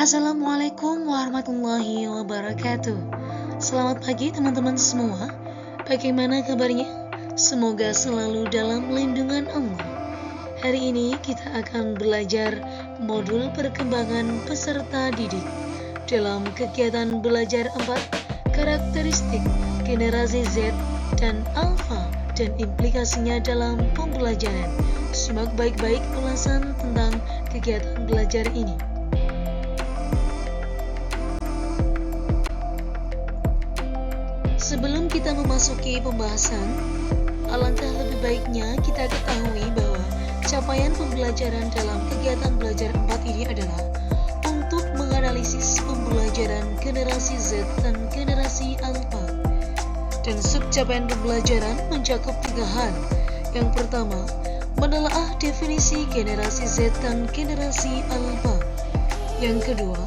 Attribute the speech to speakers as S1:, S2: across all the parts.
S1: Assalamualaikum warahmatullahi wabarakatuh. Selamat pagi teman-teman semua. Bagaimana kabarnya? Semoga selalu dalam lindungan Allah. Hari ini kita akan belajar modul perkembangan peserta didik dalam kegiatan belajar 4 karakteristik generasi Z dan Alpha dan implikasinya dalam pembelajaran. Simak baik-baik ulasan tentang kegiatan belajar ini. Sebelum kita memasuki pembahasan, alangkah lebih baiknya kita ketahui bahwa capaian pembelajaran dalam kegiatan belajar 4 ini adalah untuk menganalisis pembelajaran generasi Z dan generasi Alpha. Dan subcapaian pembelajaran mencakup 3 hal. Yang pertama, menelaah definisi generasi Z dan generasi Alpha. Yang kedua,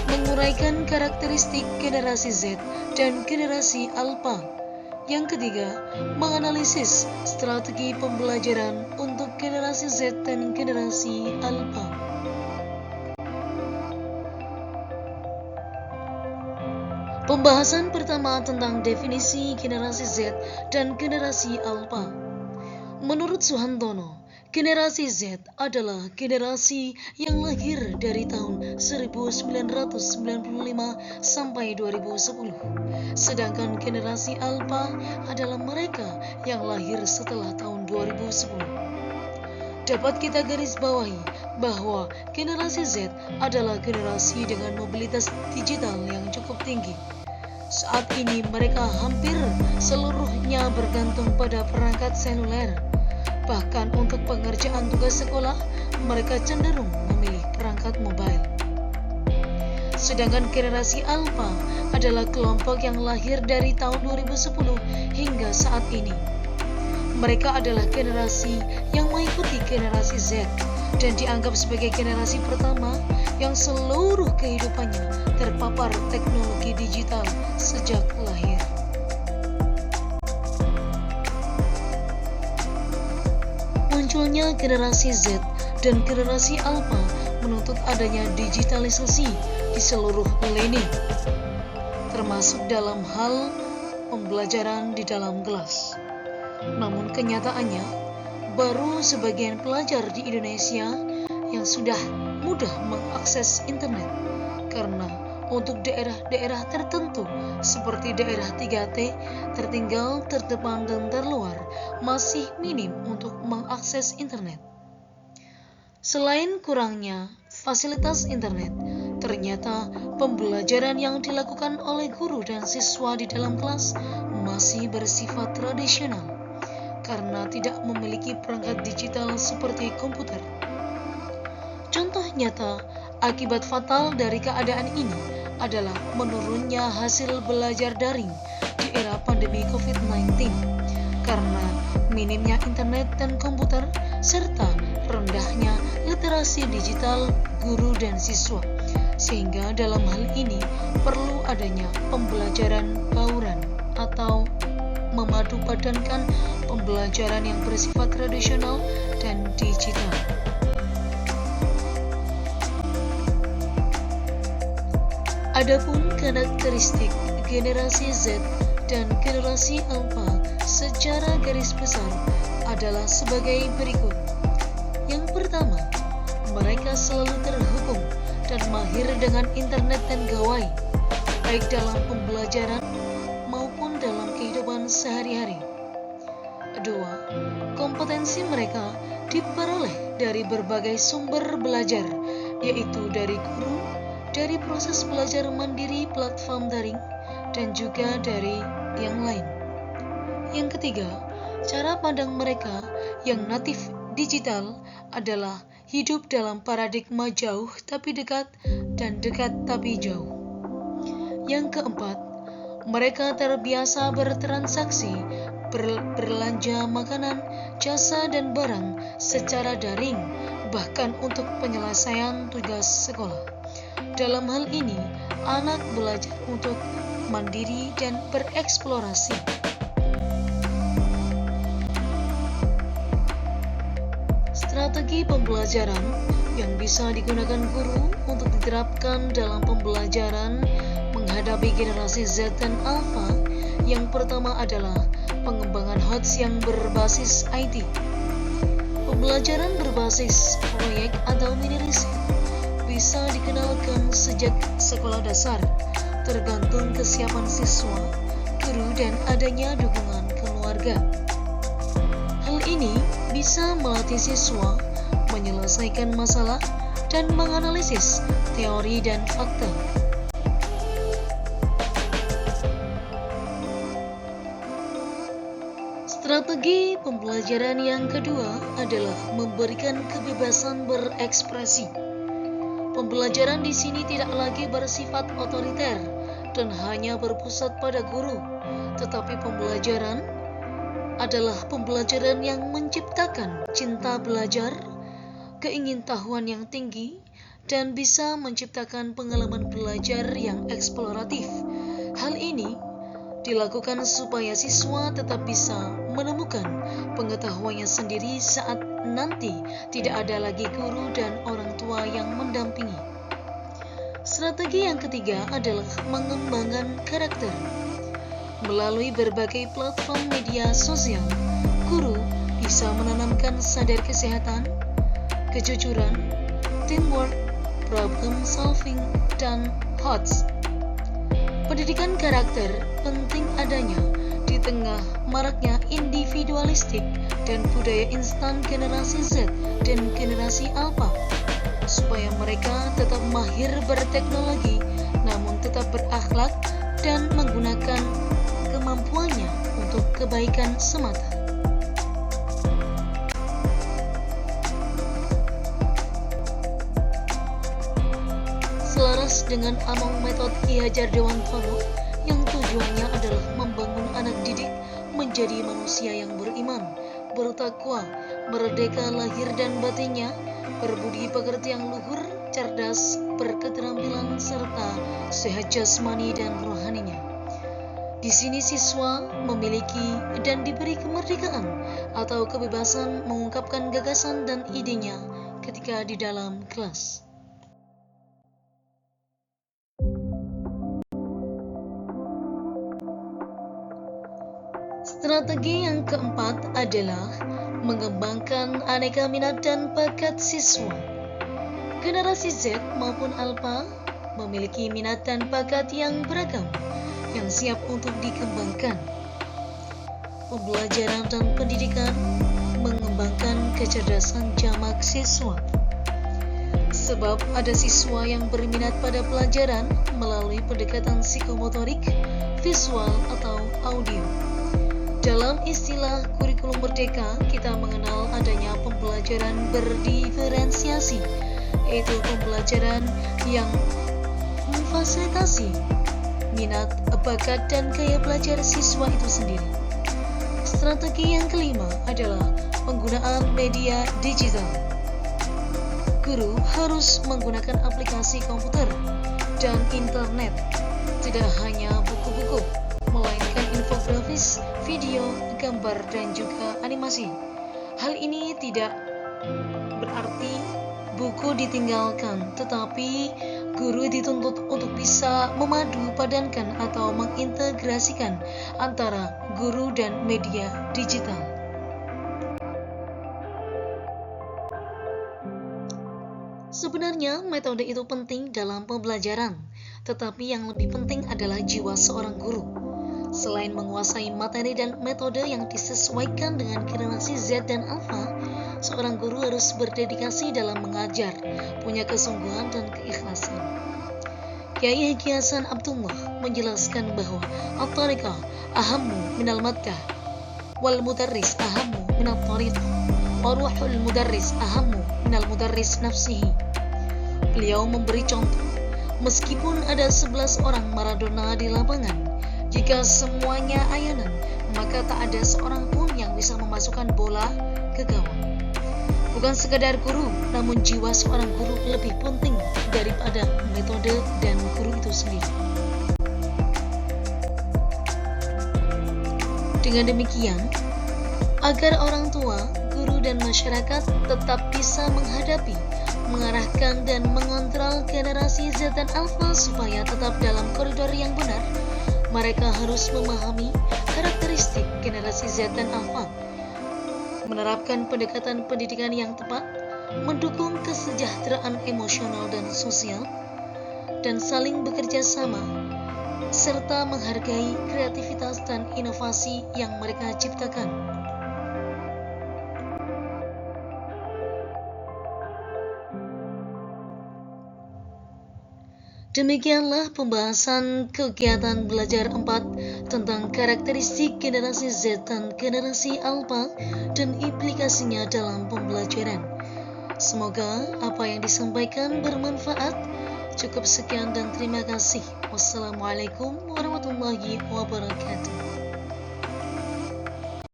S1: menguraikan karakteristik generasi Z dan generasi Alpha. Yang ketiga, menganalisis strategi pembelajaran untuk generasi Z dan generasi Alpha. Pembahasan pertama tentang definisi generasi Z dan generasi Alpha. Menurut Suhantono, generasi Z adalah generasi yang lahir dari tahun 1995 sampai 2010. Sedangkan generasi Alpha adalah mereka yang lahir setelah tahun 2010. Dapat kita garis bawahi bahwa generasi Z adalah generasi dengan mobilitas digital yang cukup tinggi. Saat ini mereka hampir seluruhnya bergantung pada perangkat seluler. Bahkan untuk pengerjaan tugas sekolah, mereka cenderung memilih perangkat mobile. Sedangkan generasi Alpha adalah kelompok yang lahir dari tahun 2010 hingga saat ini. Mereka adalah generasi yang mengikuti generasi Z dan dianggap sebagai generasi pertama yang seluruh kehidupannya terpapar teknologi digital sejak lahir. Munculnya generasi Z dan generasi Alpha menuntut adanya digitalisasi di seluruh lini, termasuk dalam hal pembelajaran di dalam kelas. Namun kenyataannya, baru sebagian pelajar di Indonesia yang sudah mudah mengakses internet, karena untuk daerah-daerah tertentu seperti daerah 3T, tertinggal, terdepan, dan terluar masih minim untuk mengakses internet. Selain kurangnya fasilitas internet, ternyata pembelajaran yang dilakukan oleh guru dan siswa di dalam kelas masih bersifat tradisional karena tidak memiliki perangkat digital seperti komputer. Contoh nyata akibat fatal dari keadaan ini adalah menurunnya hasil belajar daring di era pandemi COVID-19 karena minimnya internet dan komputer serta rendahnya literasi digital guru dan siswa, sehingga dalam hal ini perlu adanya pembelajaran bauran atau memadupadankan pembelajaran yang bersifat tradisional dan digital. Adapun karakteristik generasi Z dan generasi Alpha secara garis besar adalah sebagai berikut. Yang pertama, mereka selalu terhubung dan mahir dengan internet dan gawai, baik dalam pembelajaran maupun dalam kehidupan sehari-hari. Kedua, kompetensi mereka diperoleh dari berbagai sumber belajar, yaitu dari guru, dari proses belajar mandiri platform daring, dan juga dari yang lain. Yang ketiga, cara pandang mereka yang natif digital adalah hidup dalam paradigma jauh tapi dekat dan dekat tapi jauh. Yang keempat, mereka terbiasa bertransaksi, berbelanja makanan, jasa, dan barang secara daring, bahkan untuk penyelesaian tugas sekolah. Dalam hal ini, anak belajar untuk mandiri dan bereksplorasi. Strategi pembelajaran yang bisa digunakan guru untuk diterapkan dalam pembelajaran menghadapi generasi Z dan Alpha. Yang pertama adalah pengembangan HOTS yang berbasis IT. Pembelajaran berbasis proyek atau mini riset bisa dikenalkan sejak sekolah dasar, tergantung kesiapan siswa, guru, dan adanya dukungan keluarga. Hal ini bisa melatih siswa menyelesaikan masalah dan menganalisis teori dan fakta. Strategi pembelajaran yang kedua adalah memberikan kebebasan berekspresi. Pembelajaran di sini tidak lagi bersifat otoriter dan hanya berpusat pada guru, tetapi pembelajaran adalah pembelajaran yang menciptakan cinta belajar, keingintahuan yang tinggi, dan bisa menciptakan pengalaman belajar yang eksploratif. Hal ini dilakukan supaya siswa tetap bisa menemukan pengetahuannya sendiri saat nanti tidak ada lagi guru dan orang tua yang mendampingi. Strategi yang ketiga adalah mengembangkan karakter. Melalui berbagai platform media sosial, guru bisa menanamkan sadar kesehatan, kejujuran, teamwork, problem solving, dan HOTS. Pendidikan karakter penting adanya di tengah maraknya individualistik dan budaya instan generasi Z dan generasi Alpha, supaya mereka tetap mahir berteknologi namun tetap berakhlak dan menggunakan kemampuannya untuk kebaikan semata. Selaras dengan among metode Ki Hajar Dewantara yang tujuannya adalah membangun anak didik menjadi manusia yang beriman, bertakwa, merdeka lahir dan batinnya, berbudi pekerti yang luhur, cerdas, berketerampilan, serta sehat jasmani dan rohaninya. Di sini siswa memiliki dan diberi kemerdekaan atau kebebasan mengungkapkan gagasan dan idenya ketika di dalam kelas. Strategi yang keempat adalah mengembangkan aneka minat dan bakat siswa. Generasi Z maupun Alpha memiliki minat dan bakat yang beragam yang siap untuk dikembangkan. Pembelajaran dan pendidikan mengembangkan kecerdasan jamak siswa. Sebab ada siswa yang berminat pada pelajaran melalui pendekatan psikomotorik, visual, atau audio. Dalam istilah kurikulum merdeka, kita mengenal adanya pembelajaran berdiferensiasi, yaitu pembelajaran yang memfasilitasi minat, bakat, dan gaya belajar siswa itu sendiri. Strategi yang kelima adalah penggunaan media digital. Guru harus menggunakan aplikasi komputer dan internet, tidak hanya buku-buku, melainkan infografis, video, gambar, dan juga animasi. Hal ini tidak berarti buku ditinggalkan, tetapi guru dituntut untuk bisa memadu padankan atau mengintegrasikan antara guru dan media digital. Sebenarnya metode itu penting dalam pembelajaran, tetapi yang lebih penting adalah jiwa seorang guru. Selain menguasai materi dan metode yang disesuaikan dengan generasi Z dan Alpha, seorang guru harus berdedikasi dalam mengajar, punya kesungguhan dan keikhlasan. Kiai Haji Hasan Abdullah menjelaskan bahwa at-tariqah ahammu minal maddah, wal mudarris ahammu minal tariqah, wa ruhul mudarris ahammu minal mudarris nafsihi. Beliau memberi contoh, meskipun ada 11 orang Maradona di lapangan, jika semuanya ayanan, maka tak ada seorang pun yang bisa memasukkan bola ke gawang. Bukan sekadar guru, namun jiwa seorang guru lebih penting daripada metode dan guru itu sendiri. Dengan demikian, agar orang tua, guru dan masyarakat tetap bisa menghadapi, mengarahkan dan mengontrol generasi Z dan Alpha supaya tetap dalam koridor yang benar, mereka harus memahami karakteristik generasi Z dan Alpha, menerapkan pendekatan pendidikan yang tepat, mendukung kesejahteraan emosional dan sosial, dan saling bekerja sama, serta menghargai kreativitas dan inovasi yang mereka ciptakan. Demikianlah pembahasan kegiatan belajar 4 tentang karakteristik generasi Z dan generasi Alpha dan implikasinya dalam pembelajaran. Semoga apa yang disampaikan bermanfaat. Cukup sekian dan terima kasih. Wassalamualaikum warahmatullahi wabarakatuh.